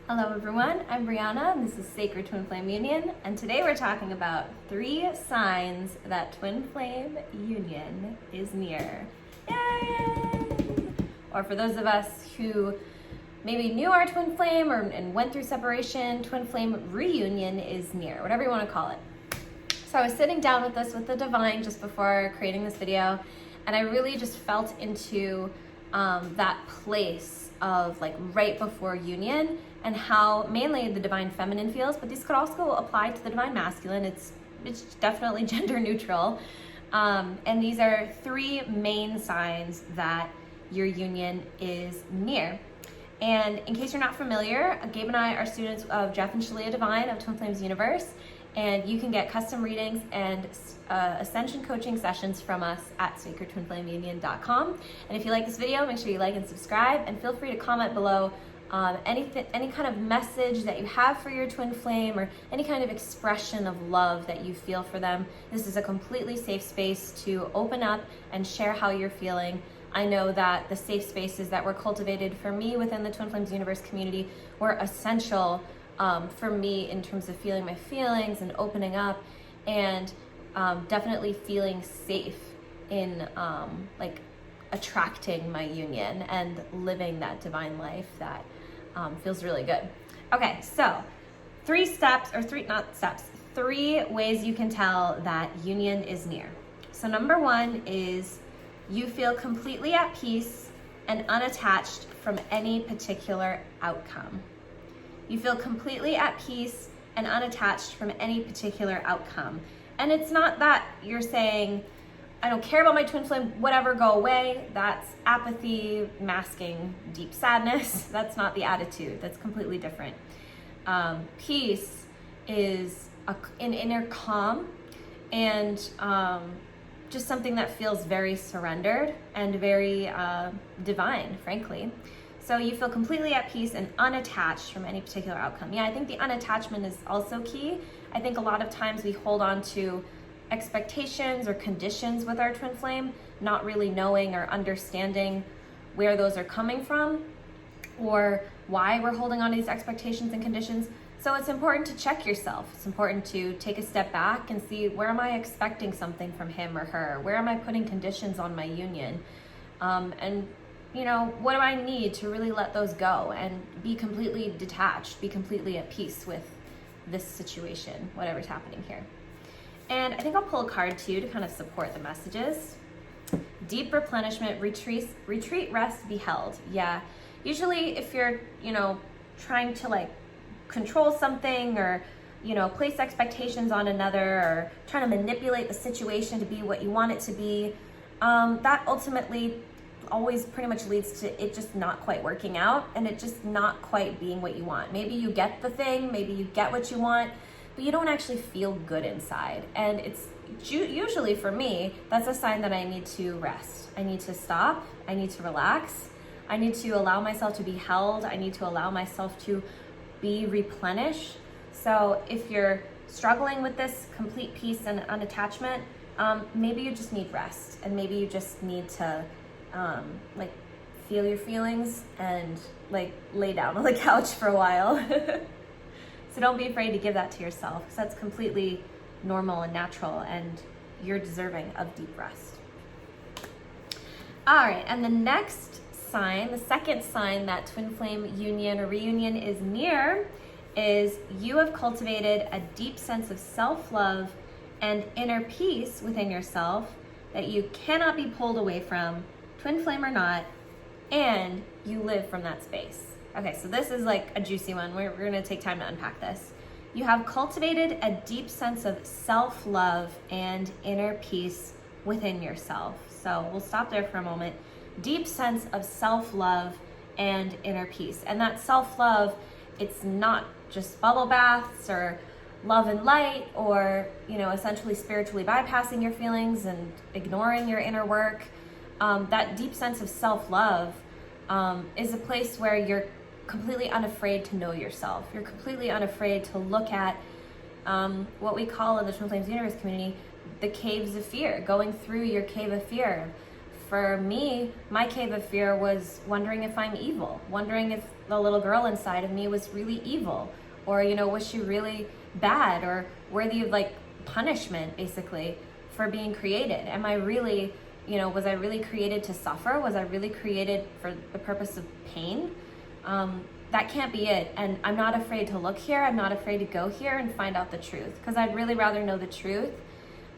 Hello everyone, I'm Briana and this is Sacred Twin Flame Union, and today we're talking about 3 signs that Twin Flame Union is near. Yay! Or for those of us who maybe knew our Twin Flame and went through separation, Twin Flame Reunion is near, whatever you want to call it. So I was sitting down with this with the Divine just before creating this video, and I really just felt into that place of like right before union and how mainly the Divine Feminine feels, but these could also apply to the Divine Masculine. It's definitely gender neutral. And these are 3 main signs that your union is near. And in case you're not familiar, Gabe and I are students of Jeff and Shaleia Divine of Twin Flames Universe, and you can get custom readings and ascension coaching sessions from us at sacredtwinflameunion.com. And if you like this video, make sure you like and subscribe, and feel free to comment below any kind of message that you have for your twin flame or any kind of expression of love that you feel for them. This is a completely safe space to open up and share how you're feeling. I know that the safe spaces that were cultivated for me within the Twin Flames Universe community were essential for me in terms of feeling my feelings and opening up, and definitely feeling safe in like attracting my union and living that divine life that feels really good. Okay, so 3 ways you can tell that union is near. So number 1 is you feel completely at peace and unattached from any particular outcome. You feel completely at peace and unattached from any particular outcome. And it's not that you're saying, I don't care about my twin flame, whatever, go away. That's apathy masking deep sadness. That's not the attitude. That's completely different. Peace is an inner calm and just something that feels very surrendered and very divine, frankly. So you feel completely at peace and unattached from any particular outcome. Yeah, I think the unattachment is also key. I think a lot of times we hold on to expectations or conditions with our twin flame, not really knowing or understanding where those are coming from or why we're holding on to these expectations and conditions. So it's important to check yourself. It's important to take a step back and see, where am I expecting something from him or her? Where am I putting conditions on my union? And you know, what do I need to really let those go and be completely detached, be completely at peace with this situation, whatever's happening here. And I think I'll pull a card too to kind of support the messages. Deep replenishment, retreat, rest, be held. Yeah, usually if you're, trying to like control something or, place expectations on another or trying to manipulate the situation to be what you want it to be, that ultimately always pretty much leads to it just not quite working out and it just not quite being what you want. Maybe you get the thing, maybe you get what you want, but you don't actually feel good inside. And it's usually, for me, that's a sign that I need to rest. I need to stop, I need to relax, I need to allow myself to be held, I need to allow myself to be replenished. So if you're struggling with this complete peace and unattachment, maybe you just need rest, and maybe you just need to feel your feelings and lay down on the couch for a while. So don't be afraid to give that to yourself, because that's completely normal and natural, and you're deserving of deep rest. All right, and the next sign, the second sign that twin flame union or reunion is near, is you have cultivated a deep sense of self-love and inner peace within yourself that you cannot be pulled away from, twin flame or not, and you live from that space. Okay, so this is like a juicy one. We're gonna take time to unpack this. You have cultivated a deep sense of self-love and inner peace within yourself. So we'll stop there for a moment. Deep sense of self-love and inner peace. And that self-love, it's not just bubble baths or love and light or, essentially spiritually bypassing your feelings and ignoring your inner work. That deep sense of self-love is a place where you're completely unafraid to know yourself. You're completely unafraid to look at what we call in the Twin Flames Universe community, the caves of fear, going through your cave of fear, For me, my cave of fear was wondering if I'm evil, wondering if the little girl inside of me was really evil, or, was she really bad or worthy of like punishment, basically, for being created? Am I really, was I really created to suffer? Was I really created for the purpose of pain? That can't be it. And I'm not afraid to look here. I'm not afraid to go here and find out the truth, because I'd really rather know the truth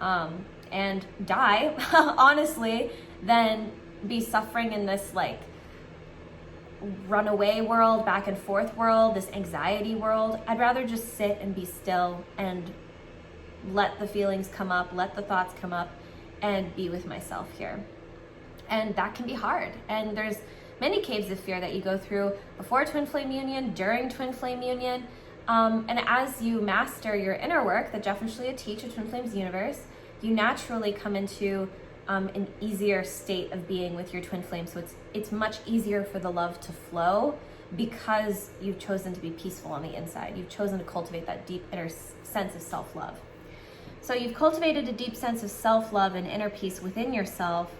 and die, honestly, than be suffering in this like runaway world, back and forth world, this anxiety world. I'd rather just sit and be still and let the feelings come up, let the thoughts come up, and be with myself here. And that can be hard. And there's many caves of fear that you go through before Twin Flame Union, during Twin Flame Union. And as you master your inner work that Jeff and Shaleia teach at Twin Flames Universe, you naturally come into an easier state of being with your twin flame. So it's much easier for the love to flow, because you've chosen to be peaceful on the inside. You've chosen to cultivate that deep inner sense of self-love. So you've cultivated a deep sense of self-love and inner peace within yourself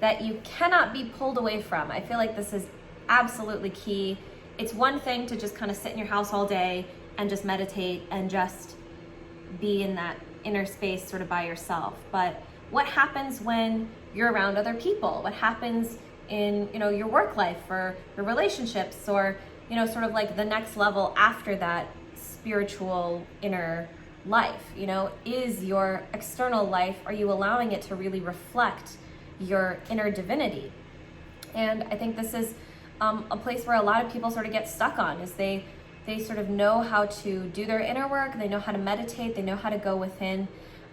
that you cannot be pulled away from. I feel like this is absolutely key. It's one thing to just kind of sit in your house all day and just meditate and just be in that inner space sort of by yourself. But what happens when you're around other people? What happens in, your work life or your relationships, or, sort of like the next level after that spiritual inner life? Is your external life, are you allowing it to really reflect your inner divinity? And I think this is a place where a lot of people sort of get stuck on, is they sort of know how to do their inner work, they know how to meditate, they know how to go within,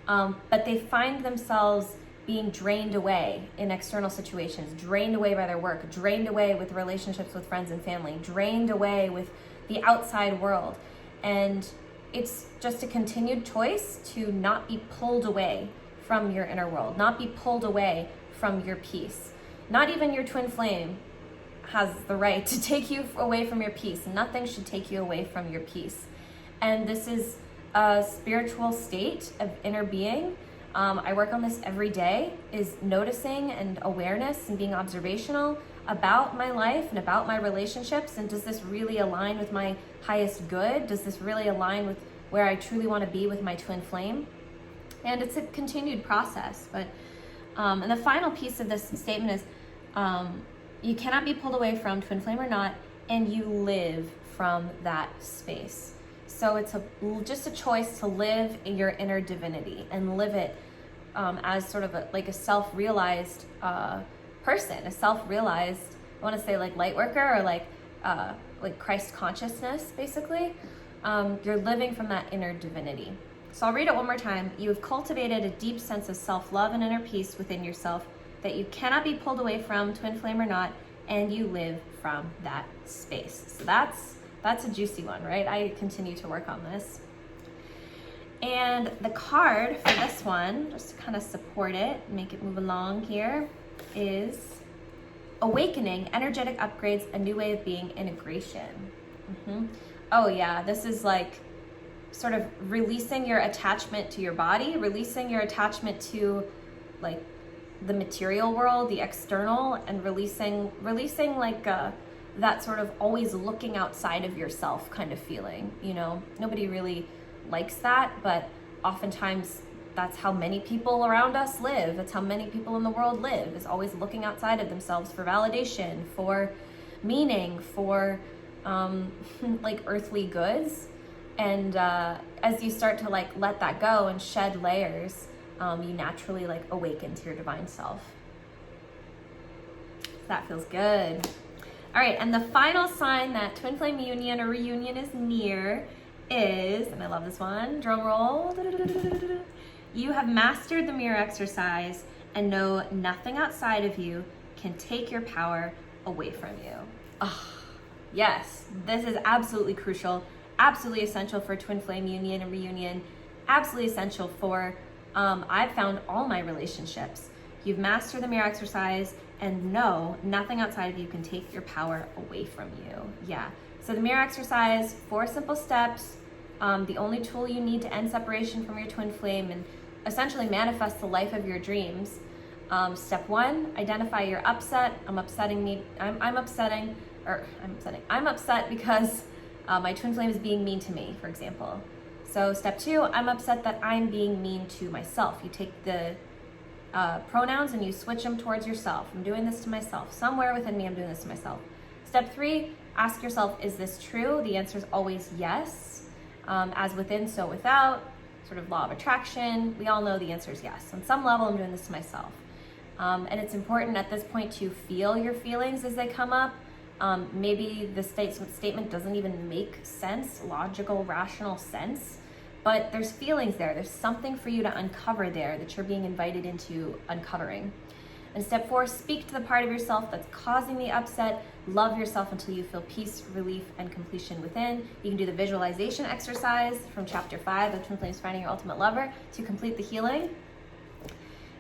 but they find themselves being drained away in external situations, drained away by their work, drained away with relationships with friends and family, drained away with the outside world. And it's just a continued choice to not be pulled away from your inner world, not be pulled away from your peace. Not even your twin flame has the right to take you away from your peace. Nothing should take you away from your peace. And this is a spiritual state of inner being. I work on this every day, is noticing and awareness and being observational about my life and about my relationships. And does this really align with my highest good? Does this really align with where I truly want to be with my twin flame? And it's a continued process. But and the final piece of this statement is you cannot be pulled away from, twin flame or not, and you live from that space. So it's just a choice to live in your inner divinity and live it as sort of a self-realized person, a self-realized, I want to say like light worker, or like Christ consciousness, basically. You're living from that inner divinity. So I'll read it one more time. You have cultivated a deep sense of self-love and inner peace within yourself that you cannot be pulled away from, twin flame or not, and you live from that space. So that's a juicy one, right? I continue to work on this. And the card for this one, just to kind of support it, make it move along here, is Awakening, Energetic Upgrades, A New Way of Being, Integration. Oh yeah, this is like sort of releasing your attachment to your body, releasing your attachment to like the material world, the external, and releasing like that sort of always looking outside of yourself kind of feeling. Nobody really likes that, but oftentimes that's how many people around us live. That's how many people in the world live, is always looking outside of themselves for validation, for meaning, for like earthly goods. And as you start to like let that go and shed layers, you naturally like awaken to your divine self. That feels good. All right, and the final sign that twin flame union or reunion is near is, and I love this one, drum roll, you have mastered the mirror exercise and know nothing outside of you can take your power away from you. Oh, yes, this is absolutely crucial, absolutely essential for twin flame union and reunion, absolutely essential for, I've found all my relationships. You've mastered the mirror exercise and know nothing outside of you can take your power away from you. Yeah, so the mirror exercise, 4 simple steps, the only tool you need to end separation from your twin flame and essentially manifest the life of your dreams, Step 1, identify your upset. I'm upset because my twin flame is being mean to me, for example. So step 2, I'm upset that I'm being mean to myself. You take the pronouns and you switch them towards yourself. I'm doing this to myself. Somewhere within me, I'm doing this to myself. Step 3, ask yourself, is this true? The answer is always yes. As within, so without, sort of law of attraction. We all know the answer is yes. On some level, I'm doing this to myself. And it's important at this point to feel your feelings as they come up. Maybe the statement doesn't even make sense, logical, rational sense, but there's feelings there. There's something for you to uncover there that you're being invited into uncovering. And step 4, speak to the part of yourself that's causing the upset. Love yourself until you feel peace, relief, and completion within. You can do the visualization exercise from chapter 5 of Twin Flames Finding Your Ultimate Lover to complete the healing.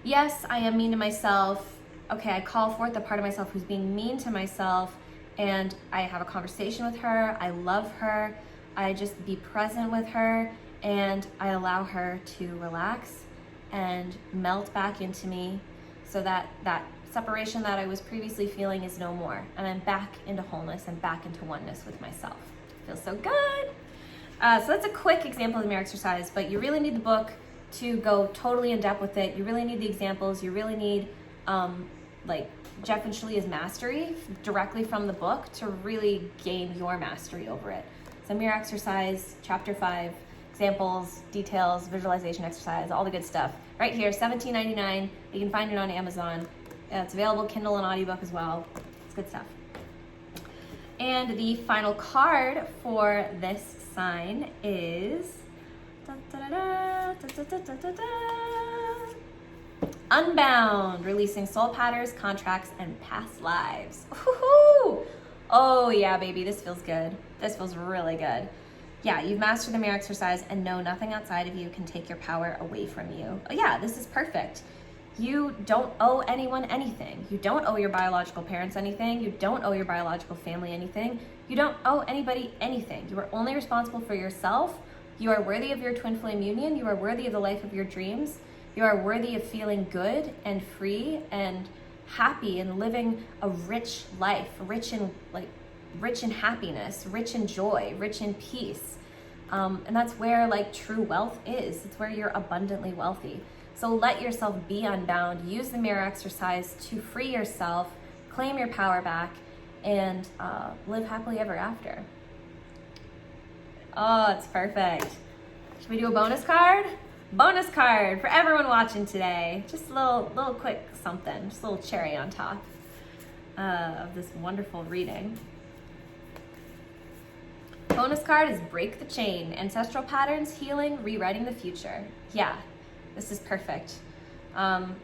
Yes, I am mean to myself. Okay, I call forth the part of myself who's being mean to myself, and I have a conversation with her. I love her. I just be present with her, and I allow her to relax and melt back into me so that that separation that I was previously feeling is no more. And I'm back into wholeness and back into oneness with myself. Feels so good. So that's a quick example of the mirror exercise, but you really need the book to go totally in depth with it. You really need the examples. You really need like Jeff and Shaleia's mastery directly from the book to really gain your mastery over it. So mirror exercise, chapter 5, examples, details, visualization exercise, all the good stuff. Right here, $17.99. You can find it on Amazon. It's available Kindle and audiobook as well. It's good stuff. And the final card for this sign is Unbound, releasing soul patterns, contracts, and past lives. Woohoo! Oh yeah, baby, this feels good. This feels really good. Yeah, you've mastered the mirror exercise and know nothing outside of you can take your power away from you. Oh yeah, this is perfect. You don't owe anyone anything. You don't owe your biological parents anything. You don't owe your biological family anything. You don't owe anybody anything. You are only responsible for yourself. You are worthy of your twin flame union. You are worthy of the life of your dreams. You are worthy of feeling good and free and happy and living a rich life, rich in happiness, rich in joy, rich in peace. And that's where true wealth is. It's where you're abundantly wealthy. So let yourself be unbound. Use the mirror exercise to free yourself, claim your power back, and live happily ever after. Oh, it's perfect. Should we do a bonus card? Bonus card for everyone watching today. Just a little quick something, just a little cherry on top of this wonderful reading. Bonus card is Break the Chain, Ancestral Patterns, Healing, Rewriting the Future. Yeah, this is perfect. No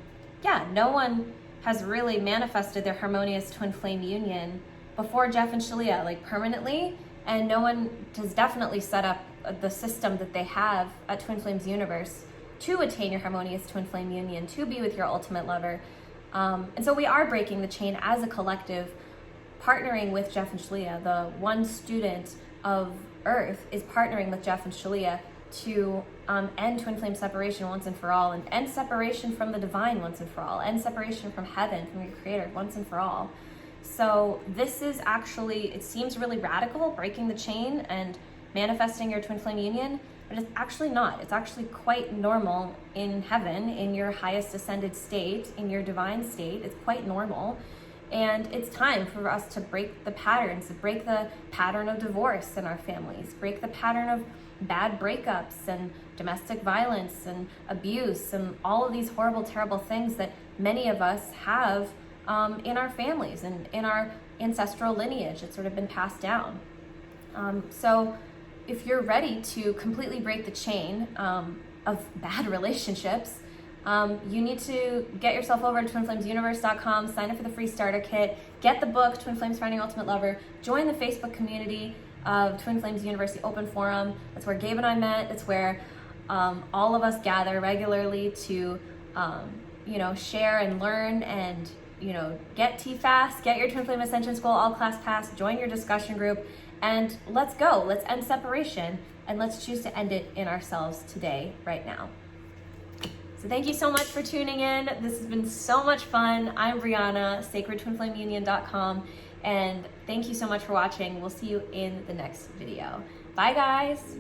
one has really manifested their harmonious twin flame union before Jeff and Shaleia, permanently, and no one has definitely set up the system that they have at Twin Flames Universe to attain your harmonious twin flame union, to be with your ultimate lover. And so we are breaking the chain as a collective, partnering with Jeff and Shaleia. The one student of Earth is partnering with Jeff and Shaleia to end twin flame separation once and for all, and end separation from the divine once and for all, end separation from heaven, from your creator once and for all. So this is actually, it seems really radical, breaking the chain and manifesting your twin flame union, but it's actually not. It's actually quite normal in heaven, in your highest ascended state, in your divine state. It's quite normal. And it's time for us to break the patterns, to break the pattern of divorce in our families, break the pattern of bad breakups and domestic violence and abuse and all of these horrible, terrible things that many of us have in our families and in our ancestral lineage. It's sort of been passed down. So if you're ready to completely break the chain of bad relationships, you need to get yourself over to twinflamesuniverse.com, sign up for the free starter kit, get the book, Twin Flames Finding Your Ultimate Lover, join the Facebook community of Twin Flames Universe, the open forum. That's where Gabe and I met. It's where all of us gather regularly to, share and learn and, get TFAS, get your Twin Flame Ascension School all-class pass, join your discussion group, and let's go. Let's end separation, and let's choose to end it in ourselves today, right now. So thank you so much for tuning in. This has been so much fun. I'm Briana, sacredtwinflameunion.com, and thank you so much for watching. We'll see you in the next video. Bye, guys.